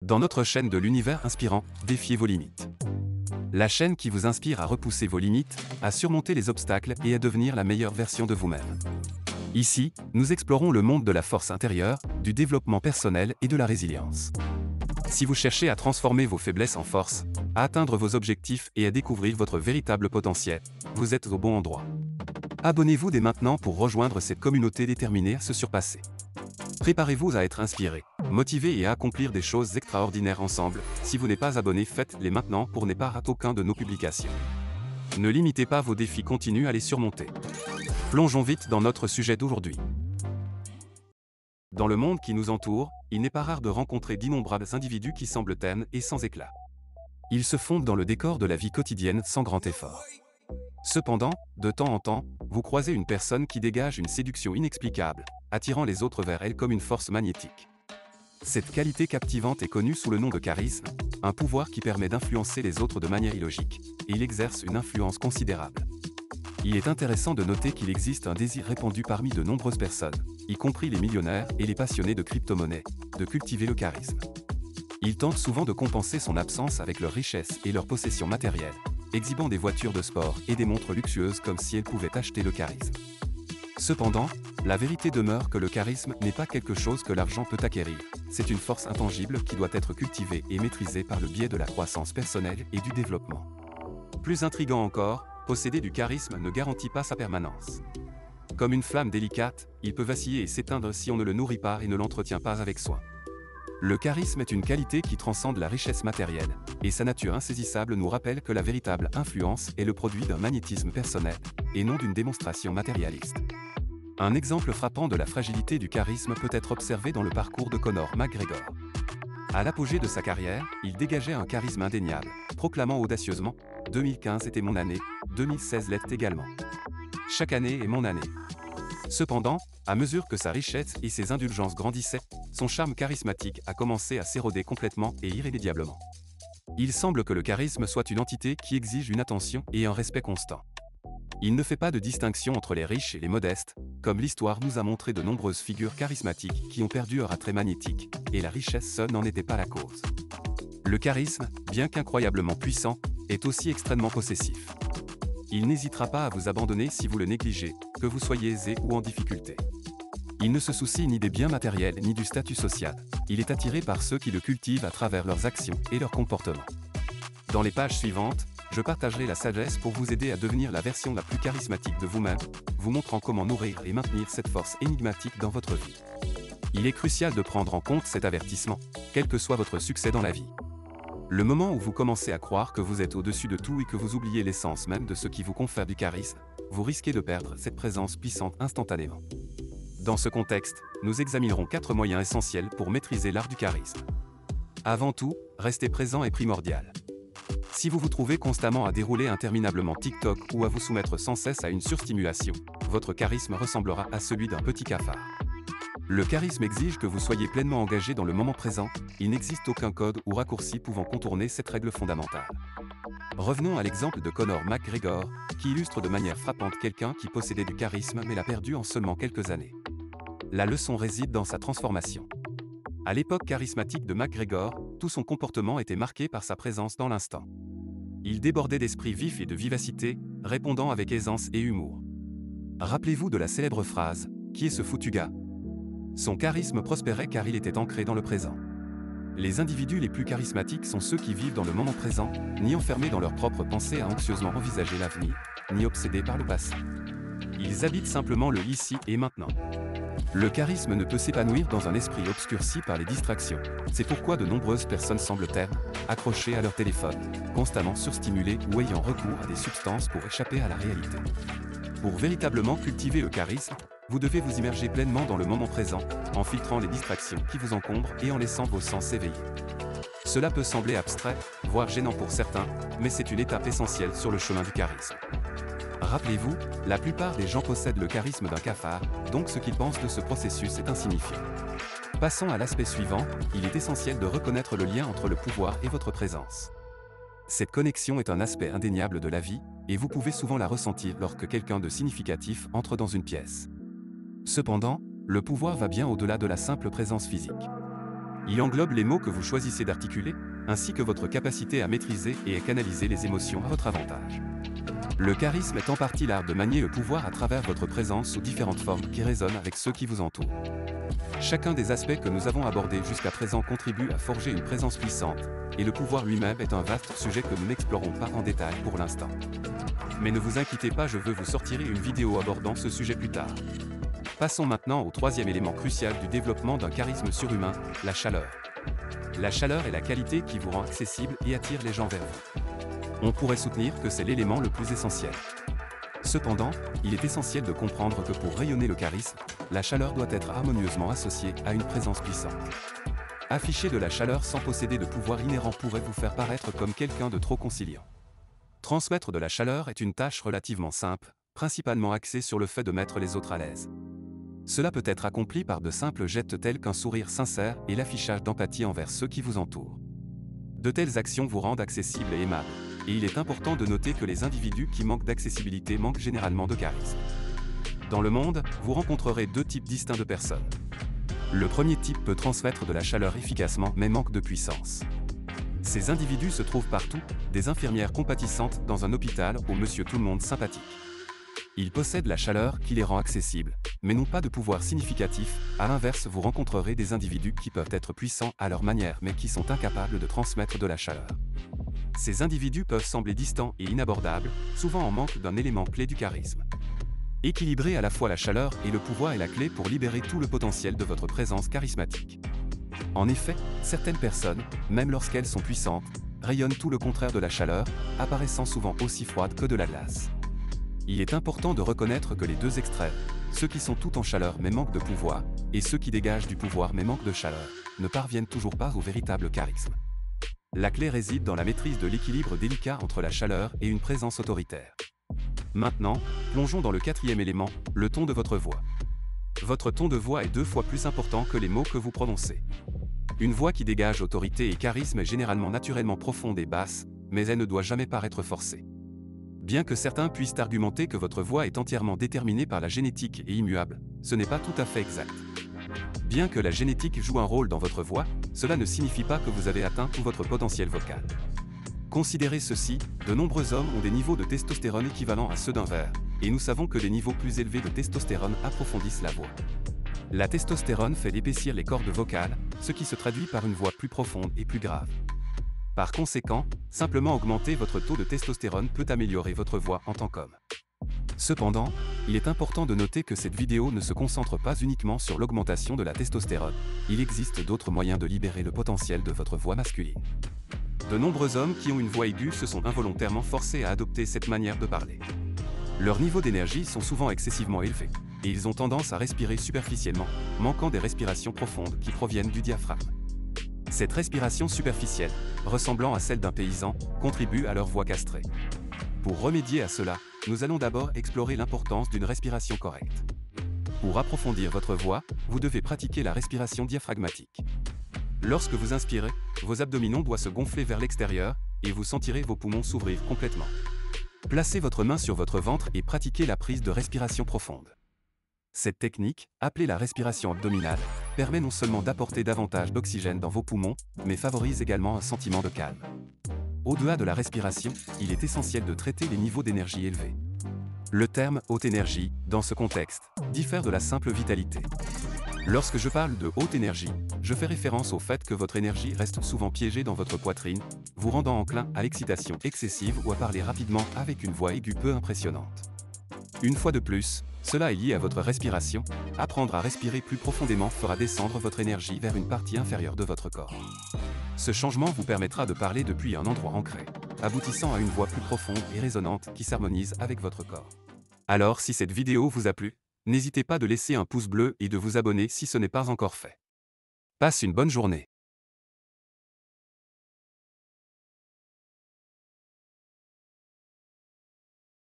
Dans notre chaîne de l'univers inspirant, défiez vos limites. La chaîne qui vous inspire à repousser vos limites, à surmonter les obstacles et à devenir la meilleure version de vous-même. Ici, nous explorons le monde de la force intérieure, du développement personnel et de la résilience. Si vous cherchez à transformer vos faiblesses en force, à atteindre vos objectifs et à découvrir votre véritable potentiel, vous êtes au bon endroit. Abonnez-vous dès maintenant pour rejoindre cette communauté déterminée à se surpasser. Préparez-vous à être inspiré, motivé et à accomplir des choses extraordinaires ensemble. Si vous n'êtes pas abonné, faites-les maintenant pour ne pas rater aucun de nos publications. Ne limitez pas vos défis, continuez à les surmonter. Plongeons vite dans notre sujet d'aujourd'hui. Dans le monde qui nous entoure, il n'est pas rare de rencontrer d'innombrables individus qui semblent ternes et sans éclat. Ils se fondent dans le décor de la vie quotidienne sans grand effort. Cependant, de temps en temps, vous croisez une personne qui dégage une séduction inexplicable, attirant les autres vers elle comme une force magnétique. Cette qualité captivante est connue sous le nom de charisme, un pouvoir qui permet d'influencer les autres de manière illogique, et il exerce une influence considérable. Il est intéressant de noter qu'il existe un désir répandu parmi de nombreuses personnes, y compris les millionnaires et les passionnés de crypto-monnaies, de cultiver le charisme. Ils tentent souvent de compenser son absence avec leur richesse et leurs possessions matérielles, exhibant des voitures de sport et des montres luxueuses comme si elles pouvaient acheter le charisme. Cependant, la vérité demeure que le charisme n'est pas quelque chose que l'argent peut acquérir, c'est une force intangible qui doit être cultivée et maîtrisée par le biais de la croissance personnelle et du développement. Plus intriguant encore, posséder du charisme ne garantit pas sa permanence. Comme une flamme délicate, il peut vaciller et s'éteindre si on ne le nourrit pas et ne l'entretient pas avec soin. Le charisme est une qualité qui transcende la richesse matérielle, et sa nature insaisissable nous rappelle que la véritable influence est le produit d'un magnétisme personnel, et non d'une démonstration matérialiste. Un exemple frappant de la fragilité du charisme peut être observé dans le parcours de Conor McGregor. À l'apogée de sa carrière, il dégageait un charisme indéniable, proclamant audacieusement « 2015 était mon année, 2016 l'est également. Chaque année est mon année ». Cependant, à mesure que sa richesse et ses indulgences grandissaient, son charme charismatique a commencé à s'éroder complètement et irrémédiablement. Il semble que le charisme soit une entité qui exige une attention et un respect constant. Il ne fait pas de distinction entre les riches et les modestes, comme l'histoire nous a montré de nombreuses figures charismatiques qui ont perdu leur attrait magnétique, et la richesse seule n'en était pas la cause. Le charisme, bien qu'incroyablement puissant, est aussi extrêmement possessif. Il n'hésitera pas à vous abandonner si vous le négligez, que vous soyez aisé ou en difficulté. Il ne se soucie ni des biens matériels ni du statut social, il est attiré par ceux qui le cultivent à travers leurs actions et leurs comportements. Dans les pages suivantes, je partagerai la sagesse pour vous aider à devenir la version la plus charismatique de vous-même, vous montrant comment nourrir et maintenir cette force énigmatique dans votre vie. Il est crucial de prendre en compte cet avertissement, quel que soit votre succès dans la vie. Le moment où vous commencez à croire que vous êtes au-dessus de tout et que vous oubliez l'essence même de ce qui vous confère du charisme, vous risquez de perdre cette présence puissante instantanément. Dans ce contexte, nous examinerons 4 moyens essentiels pour maîtriser l'art du charisme. Avant tout, rester présent est primordial. Si vous vous trouvez constamment à dérouler interminablement TikTok ou à vous soumettre sans cesse à une surstimulation, votre charisme ressemblera à celui d'un petit cafard. Le charisme exige que vous soyez pleinement engagé dans le moment présent, il n'existe aucun code ou raccourci pouvant contourner cette règle fondamentale. Revenons à l'exemple de Conor McGregor, qui illustre de manière frappante quelqu'un qui possédait du charisme mais l'a perdu en seulement quelques années. La leçon réside dans sa transformation. À l'époque charismatique de McGregor, tout son comportement était marqué par sa présence dans l'instant. Il débordait d'esprit vif et de vivacité, répondant avec aisance et humour. Rappelez-vous de la célèbre phrase « Qui est ce foutu gars ?» Son charisme prospérait car il était ancré dans le présent. Les individus les plus charismatiques sont ceux qui vivent dans le moment présent, ni enfermés dans leurs propres pensées à anxieusement envisager l'avenir, ni obsédés par le passé. Ils habitent simplement le ici et maintenant. Le charisme ne peut s'épanouir dans un esprit obscurci par les distractions. C'est pourquoi de nombreuses personnes semblent ternes, accrochées à leur téléphone, constamment surstimulées ou ayant recours à des substances pour échapper à la réalité. Pour véritablement cultiver le charisme, vous devez vous immerger pleinement dans le moment présent, en filtrant les distractions qui vous encombrent et en laissant vos sens s'éveiller. Cela peut sembler abstrait, voire gênant pour certains, mais c'est une étape essentielle sur le chemin du charisme. Rappelez-vous, la plupart des gens possèdent le charisme d'un cafard, donc ce qu'ils pensent de ce processus est insignifiant. Passons à l'aspect suivant, il est essentiel de reconnaître le lien entre le pouvoir et votre présence. Cette connexion est un aspect indéniable de la vie, et vous pouvez souvent la ressentir lorsque quelqu'un de significatif entre dans une pièce. Cependant, le pouvoir va bien au-delà de la simple présence physique. Il englobe les mots que vous choisissez d'articuler, ainsi que votre capacité à maîtriser et à canaliser les émotions à votre avantage. Le charisme est en partie l'art de manier le pouvoir à travers votre présence sous différentes formes qui résonnent avec ceux qui vous entourent. Chacun des aspects que nous avons abordés jusqu'à présent contribue à forger une présence puissante, et le pouvoir lui-même est un vaste sujet que nous n'explorons pas en détail pour l'instant. Mais ne vous inquiétez pas, je veux vous sortir une vidéo abordant ce sujet plus tard. Passons maintenant au troisième élément crucial du développement d'un charisme surhumain, la chaleur. La chaleur est la qualité qui vous rend accessible et attire les gens vers vous. On pourrait soutenir que c'est l'élément le plus essentiel. Cependant, il est essentiel de comprendre que pour rayonner le charisme, la chaleur doit être harmonieusement associée à une présence puissante. Afficher de la chaleur sans posséder de pouvoir inhérent pourrait vous faire paraître comme quelqu'un de trop conciliant. Transmettre de la chaleur est une tâche relativement simple, principalement axée sur le fait de mettre les autres à l'aise. Cela peut être accompli par de simples gestes tels qu'un sourire sincère et l'affichage d'empathie envers ceux qui vous entourent. De telles actions vous rendent accessible et aimable, et il est important de noter que les individus qui manquent d'accessibilité manquent généralement de charisme. Dans le monde, vous rencontrerez deux types distincts de personnes. Le premier type peut transmettre de la chaleur efficacement mais manque de puissance. Ces individus se trouvent partout, des infirmières compatissantes dans un hôpital au monsieur tout-le-monde sympathique. Ils possèdent la chaleur qui les rend accessibles, mais n'ont pas de pouvoir significatif. À l'inverse, vous rencontrerez des individus qui peuvent être puissants à leur manière mais qui sont incapables de transmettre de la chaleur. Ces individus peuvent sembler distants et inabordables, souvent en manque d'un élément clé du charisme. Équilibrer à la fois la chaleur et le pouvoir est la clé pour libérer tout le potentiel de votre présence charismatique. En effet, certaines personnes, même lorsqu'elles sont puissantes, rayonnent tout le contraire de la chaleur, apparaissant souvent aussi froides que de la glace. Il est important de reconnaître que les deux extrêmes, ceux qui sont tout en chaleur mais manquent de pouvoir, et ceux qui dégagent du pouvoir mais manquent de chaleur, ne parviennent toujours pas au véritable charisme. La clé réside dans la maîtrise de l'équilibre délicat entre la chaleur et une présence autoritaire. Maintenant, plongeons dans le quatrième élément, le ton de votre voix. Votre ton de voix est 2 fois plus important que les mots que vous prononcez. Une voix qui dégage autorité et charisme est généralement naturellement profonde et basse, mais elle ne doit jamais paraître forcée. Bien que certains puissent argumenter que votre voix est entièrement déterminée par la génétique et immuable, ce n'est pas tout à fait exact. Bien que la génétique joue un rôle dans votre voix, cela ne signifie pas que vous avez atteint tout votre potentiel vocal. Considérez ceci, de nombreux hommes ont des niveaux de testostérone équivalents à ceux d'un ver, et nous savons que des niveaux plus élevés de testostérone approfondissent la voix. La testostérone fait épaissir les cordes vocales, ce qui se traduit par une voix plus profonde et plus grave. Par conséquent, simplement augmenter votre taux de testostérone peut améliorer votre voix en tant qu'homme. Cependant, il est important de noter que cette vidéo ne se concentre pas uniquement sur l'augmentation de la testostérone. Il existe d'autres moyens de libérer le potentiel de votre voix masculine. De nombreux hommes qui ont une voix aiguë se sont involontairement forcés à adopter cette manière de parler. Leurs niveaux d'énergie sont souvent excessivement élevés, et ils ont tendance à respirer superficiellement, manquant des respirations profondes qui proviennent du diaphragme. Cette respiration superficielle, ressemblant à celle d'un paysan, contribue à leur voix castrée. Pour remédier à cela, nous allons d'abord explorer l'importance d'une respiration correcte. Pour approfondir votre voix, vous devez pratiquer la respiration diaphragmatique. Lorsque vous inspirez, vos abdominaux doivent se gonfler vers l'extérieur, et vous sentirez vos poumons s'ouvrir complètement. Placez votre main sur votre ventre et pratiquez la prise de respiration profonde. Cette technique, appelée la respiration abdominale, permet non seulement d'apporter davantage d'oxygène dans vos poumons, mais favorise également un sentiment de calme. Au-delà de la respiration, il est essentiel de traiter les niveaux d'énergie élevés. Le terme « haute énergie », dans ce contexte, diffère de la simple vitalité. Lorsque je parle de haute énergie, je fais référence au fait que votre énergie reste souvent piégée dans votre poitrine, vous rendant enclin à l'excitation excessive ou à parler rapidement avec une voix aiguë peu impressionnante. Une fois de plus, cela est lié à votre respiration. Apprendre à respirer plus profondément fera descendre votre énergie vers une partie inférieure de votre corps. Ce changement vous permettra de parler depuis un endroit ancré, aboutissant à une voix plus profonde et résonante qui s'harmonise avec votre corps. Alors si cette vidéo vous a plu, n'hésitez pas de laisser un pouce bleu et de vous abonner si ce n'est pas encore fait. Passe une bonne journée.